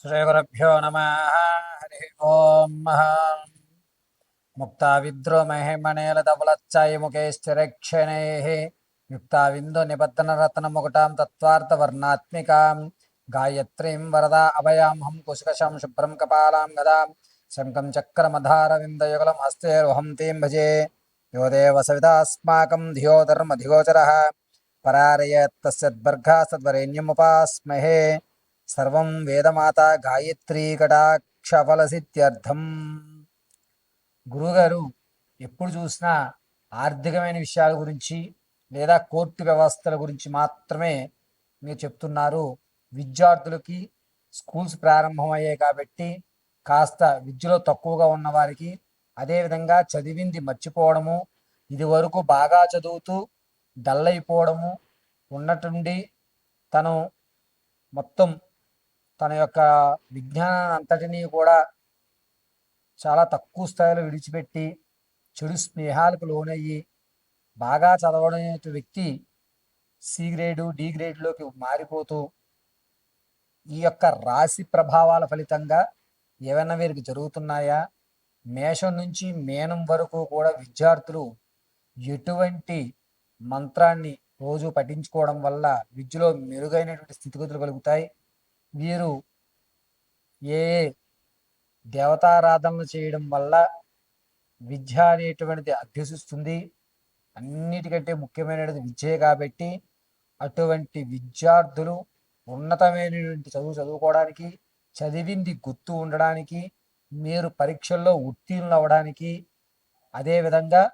శ్రీగురుభ్యో నమ. హరి ఓం. ముక్తావిద్రోమహిమణేలధవలచ్చాయముఖైశ్చరక్షణైః యుక్తావిందో నిబద్ధనరత్నముకుటాం తత్వార్థవర్ణాత్మికాం గాయత్రీం వరదా అభయాం కుశకశం శుభ్రం కపాలాం గదాం శంఖం చక్రమధారవిందయుగలం హస్తేర్వహం తీం భజే. యో దేవ సవితాస్మాకం ధియో ధర్మధిగోచరः పరారయత్తస్యద్బర్గాస్తద్వరేణ్యముపాస్మహే. సర్వం వేదమాత గాయత్రీ కటాక్షఫలసిద్ధ్యర్థం. గురువుగారు ఎప్పుడు చూసినా ఆర్థికమైన విషయాల గురించి లేదా కోర్టు వ్యవస్థల గురించి మాత్రమే మీరు చెప్తున్నారు. విద్యార్థులకి స్కూల్స్ ప్రారంభమయ్యాయి కాబట్టి కాస్త విద్యలో తక్కువగా ఉన్న వారికి, అదేవిధంగా చదివింది మర్చిపోవడము, ఇది వరకు బాగా చదువుతూ డల్ అయిపోవడము, ఉన్నట్టుండి తను మొత్తం తన యొక్క విజ్ఞానాన్ని అంతటినీ కూడా చాలా తక్కువ స్థాయిలో విడిచిపెట్టి చెడు స్నేహాలకు లోనయ్యి బాగా చదవడం వ్యక్తి సి గ్రేడు డి గ్రేడ్లోకి మారిపోతూ ఈ యొక్క రాశి ప్రభావాల ఫలితంగా ఏమైనా వీరికి జరుగుతున్నాయా? మేషం నుంచి మీనం వరకు కూడా విద్యార్థులు ఎటువంటి మంత్రాన్ని రోజు పఠించుకోవడం వల్ల విద్యలో మెరుగైనటువంటి స్థితిగతులు కలుగుతాయి? వీరు ఏ దేవతారాధనలు చేయడం వల్ల విద్య అనేటువంటిది అభ్యసిస్తుంది? అన్నిటికంటే ముఖ్యమైనది విద్యే కాబట్టి అటువంటి విద్యార్థులు ఉన్నతమైనటువంటి చదువుకోవడానికి, చదివింది గుర్తు ఉండడానికి, మీరు పరీక్షల్లో ఉత్తీర్ణులు అవ్వడానికి, అదేవిధంగా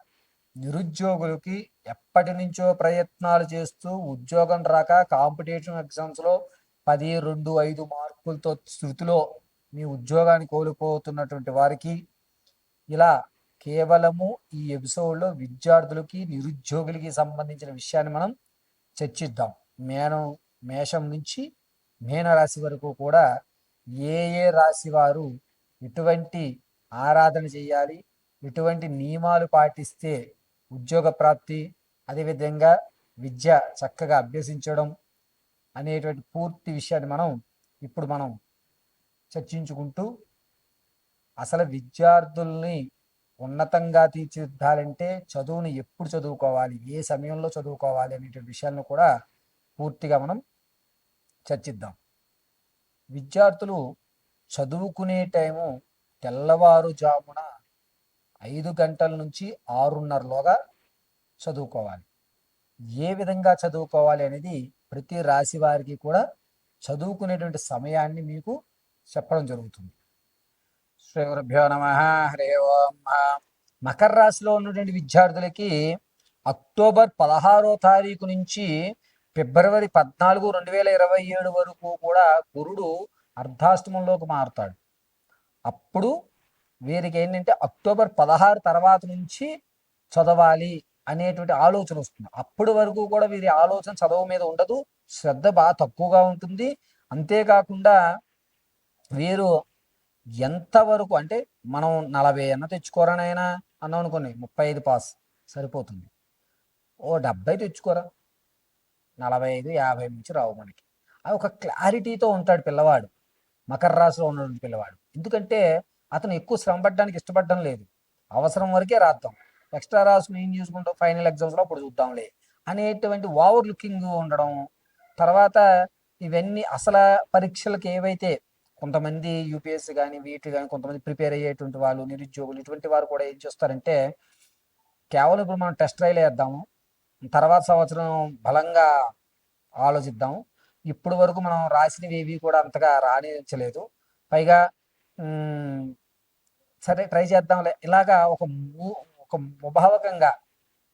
నిరుద్యోగులకి ఎప్పటి నుంచో ప్రయత్నాలు చేస్తూ ఉద్యోగం రాక కాంపిటేటివ్ ఎగ్జామ్స్లో 10, 2, 5 మార్కులతో శృతిలో మీ ఉద్యోగాన్ని కోల్పోతున్నటువంటి వారికి ఇలా కేవలము ఈ ఎపిసోడ్లో విద్యార్థులకి నిరుద్యోగులకి సంబంధించిన విషయాన్ని మనం చర్చిద్దాం. మేషం నుంచి మీనరాశి వరకు కూడా ఏ రాశి వారు ఎటువంటి ఆరాధన చేయాలి, ఎటువంటి నియమాలు పాటిస్తే ఉద్యోగ ప్రాప్తి, అదేవిధంగా విద్య చక్కగా అభ్యసించడం అనేటువంటి పూర్తి విషయాన్ని మనం చర్చించుకుంటూ అసలు విద్యార్థుల్ని ఉన్నతంగా తీర్చిదిద్దాలంటే చదువుని ఎప్పుడు చదువుకోవాలి, ఏ సమయంలో చదువుకోవాలి అనేటువంటి విషయాలను కూడా పూర్తిగా మనం చర్చిద్దాం. విద్యార్థులు చదువుకునే టైము తెల్లవారుజామున 5 గంటల నుంచి 6:30లోగా చదువుకోవాలి. ఏ విధంగా చదువుకోవాలి అనేది ప్రతి రాశి వారికి కూడా చదువుకునేటువంటి సమయాన్ని మీకు చెప్పడం జరుగుతుంది. శ్రీ గురుభ్యో నమ. హరి ఓం. మకర రాశిలో ఉన్నటువంటి విద్యార్థులకి అక్టోబర్ 16వ తారీఖు నుంచి ఫిబ్రవరి 14, 2027 వరకు కూడా గురుడు అర్ధాష్టమంలోకి మారుతాడు. అప్పుడు వీరికి ఏంటంటే అక్టోబర్ 16 తర్వాత నుంచి చదవాలి అనేటువంటి ఆలోచన వస్తుంది. అప్పటి వరకు కూడా వీరి ఆలోచన చదువు మీద ఉండదు, శ్రద్ధ బాగా తక్కువగా ఉంటుంది. అంతేకాకుండా వీరు ఎంతవరకు అంటే మనం 40 అన్న తెచ్చుకోరానైనా అన్నాం అనుకోండి, 35 పాస్ సరిపోతుంది. ఓ 70 తెచ్చుకోరా, 45, 50 నుంచి రావు మనకి. అది ఒక క్లారిటీతో ఉంటాడు పిల్లవాడు, మకర రాశిలో ఉన్నటువంటి పిల్లవాడు. ఎందుకంటే అతను ఎక్కువ శ్రమ పడడానికి ఇష్టపడడం లేదు, అవసరం వరకే రాద్దాం, ఎక్స్ట్రా రాసుకుని ఏం చూసుకుంటాం, ఫైనల్ ఎగ్జామ్స్లో అప్పుడు చూద్దాంలే అనేటువంటి ఓవర్ లుకింగ్ ఉండడం. తర్వాత ఇవన్నీ అసలు పరీక్షలకు ఏవైతే కొంతమంది యూపీఎస్సీ కానీ వీటి కానీ కొంతమంది ప్రిపేర్ అయ్యేటువంటి వాళ్ళు, నిరుద్యోగులు, ఇటువంటి వారు కూడా ఏం చేస్తారంటే కేవలం ఇప్పుడు మనం టెస్ట్ ట్రైల్ వేద్దాము, తర్వాత సంవత్సరం బలంగా ఆలోచిద్దాము, ఇప్పుడు వరకు మనం రాసినవి ఏవి కూడా అంతగా రాణించలేదు, పైగా సరే ట్రై చేద్దాంలే, ఇలాగా ఒక ముభావకంగా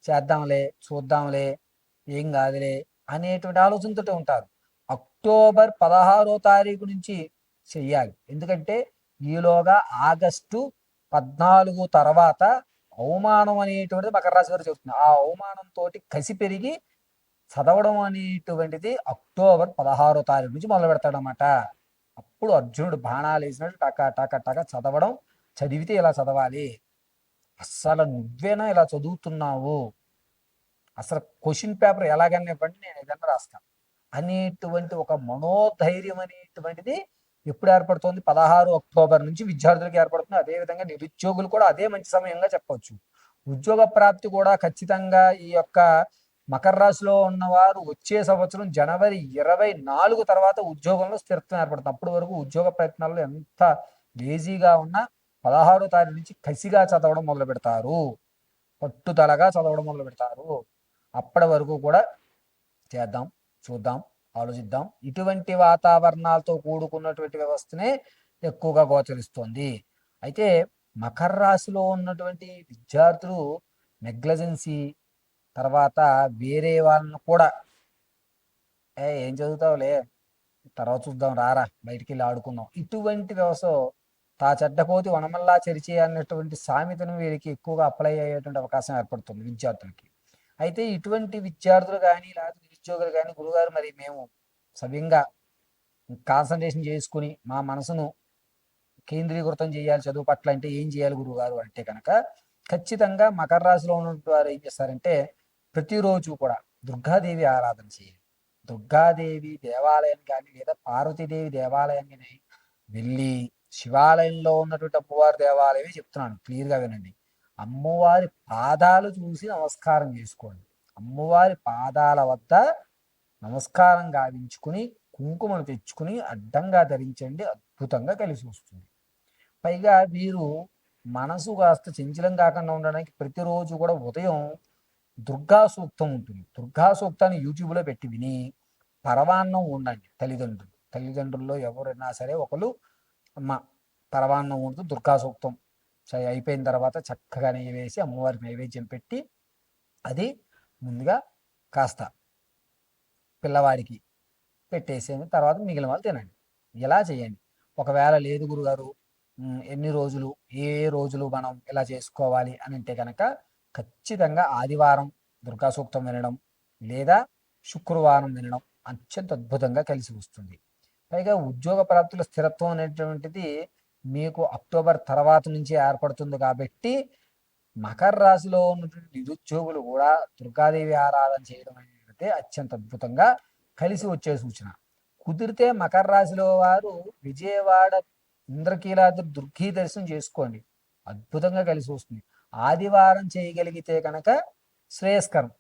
చేద్దాంలే, చూద్దాంలే, ఏం కాదులే అనేటువంటి ఆలోచనతో ఉంటారు. అక్టోబర్ 16వ తారీఖు నుంచి చెయ్యాలి. ఎందుకంటే ఈలోగా ఆగస్టు 14 తర్వాత అవమానం అనేటువంటిది మకర రాశి వారు చెబుతుంది. ఆ అవమానంతో కసి పెరిగి చదవడం అనేటువంటిది అక్టోబర్ 16వ తారీఖు నుంచి మొదలు పెడతాడనమాట. అప్పుడు అర్జునుడు బాణాలు వేసినట్టు టకా టకా టకా చదవడం, చదివితే ఇలా చదవాలి, అస్సలు నువ్వేనా ఇలా చదువుతున్నావు, అసలు క్వశ్చన్ పేపర్ ఎలాగన్నా ఇవ్వండి నేను ఏదన్నా రాస్తాను అనేటువంటి ఒక మనోధైర్యం అనేటువంటిది ఎప్పుడు ఏర్పడుతుంది? 16 అక్టోబర్ నుంచి విద్యార్థులకు ఏర్పడుతుంది. అదేవిధంగా నిరుద్యోగులు కూడా అదే మంచి సమయంగా చెప్పవచ్చు. ఉద్యోగ ప్రాప్తి కూడా ఖచ్చితంగా ఈ యొక్క మకర రాశిలో ఉన్నవారు వచ్చే సంవత్సరం జనవరి 24 తర్వాత ఉద్యోగంలో స్థిరత్వం ఏర్పడుతుంది. అప్పటి వరకు ఉద్యోగ ప్రయత్నాల్లో ఎంత లేజీగా ఉన్నా 16వ తారీఖు నుంచి కసిగా చదవడం మొదలు పెడతారు, పట్టుదలగా చదవడం మొదలు పెడతారు. అప్పటి వరకు కూడా చేద్దాం, చూద్దాం, ఆలోచిద్దాం. ఇటువంటి వాతావరణాలతో కూడుకున్నటువంటి వ్యవస్థనే ఎక్కువగా గోచరిస్తుంది. అయితే మకర రాశిలో ఉన్నటువంటి విద్యార్థులు నెగ్లజెన్సీ, తర్వాత వేరే వాళ్ళను కూడా ఏం చదువుతావులే, తర్వాత చూద్దాం, రారా బయటికి వెళ్ళి ఆడుకుందాం, ఇటువంటి వ్యవస్థ తా చెడ్డపోతి వనమల్లా చెరిచే అన్నటువంటి సామెతను వీరికి ఎక్కువగా అప్లై అయ్యేటువంటి అవకాశం ఏర్పడుతుంది విద్యార్థులకి. అయితే ఇటువంటి విద్యార్థులు కానీ లేదా నిరుద్యోగులు కానీ, గురుగారు మరి మేము సవ్యంగా కాన్సన్ట్రేషన్ చేసుకుని మా మనసును కేంద్రీకృతం చేయాలి చదువు పట్ల అంటే ఏం చేయాలి గురుగారు అంటే కనుక, ఖచ్చితంగా మకర రాశిలో ఉన్నటువంటి వారు ఏం చేస్తారంటే ప్రతిరోజు కూడా దుర్గాదేవి ఆరాధన చేయాలి. దుర్గాదేవి దేవాలయం కానీ లేదా పార్వతీదేవి దేవాలయం కానీ వెళ్ళి, శివాలయంలో ఉన్నటువంటి అమ్మవారి దేవాలయమే చెప్తున్నాను, క్లియర్గా వినండి. అమ్మవారి పాదాలు చూసి నమస్కారం చేసుకోండి. అమ్మవారి పాదాల వద్ద నమస్కారం గావించుకుని కుంకుమను తెచ్చుకుని అడ్డంగా ధరించండి, అద్భుతంగా కలిసి వస్తుంది. పైగా వీరు మనసు కాస్త చంచలం కాకుండా ఉండడానికి ప్రతిరోజు కూడా ఉదయం దుర్గా సూక్తం ఉంటుంది. దుర్గా సూక్తాన్ని యూట్యూబ్లో పెట్టి విని పరవాన్నం ఉండండి. తల్లిదండ్రుల్లో ఎవరైనా సరే ఒకరు అమ్మ పరవాన్నం ఉంటూ దుర్గా సూక్తం అయిపోయిన తర్వాత చక్కగా నెయ్యి వేసి అమ్మవారికి నైవేద్యం పెట్టి అది ముందుగా కాస్త పిల్లవాడికి పెట్టేసేయండి, తర్వాత మిగిలిన వాళ్ళు తినండి. ఇలా చేయండి. ఒకవేళ లేదు గురుగారు ఎన్ని రోజులు, ఏ రోజులు మనం ఇలా చేసుకోవాలి అని అంటే కనుక ఖచ్చితంగా ఆదివారం దుర్గా సూక్తం వినడం లేదా శుక్రవారం వినడం అత్యంత అద్భుతంగా కలిసి వస్తుంది. పైగా ఉద్యోగ ప్రాప్తుల స్థిరత్వం అనేటువంటిది మీకు అక్టోబర్ తర్వాత నుంచి ఏర్పడుతుంది కాబట్టి మకర రాశిలో ఉన్నటువంటి నిరుద్యోగులు కూడా దుర్గాదేవి ఆరాధన చేయడం అనేది అత్యంత అద్భుతంగా కలిసి వచ్చే సూచన. కుదిరితే మకర రాశిలో వారు విజయవాడ ఇంద్రకీలాద్రి దుర్గీ దర్శనం చేసుకోండి, అద్భుతంగా కలిసి వస్తుంది. ఆదివారం చేయగలిగితే కనుక శ్రేయస్కరం.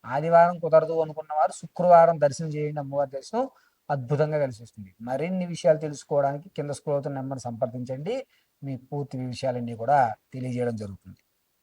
ఆదివారం కుదరదు అనుకున్న వారు శుక్రవారం దర్శనం చేయండి, అమ్మవారి దర్శనం అద్భుతంగా కలిసి వస్తుంది. మరిన్ని విషయాలు తెలుసుకోవడానికి కింద స్క్రోల్ అవుతున్న నెంబర్ సంప్రదించండి, మీ పూర్తి విషయాలన్నీ కూడా తెలియజేయడం జరుగుతుంది.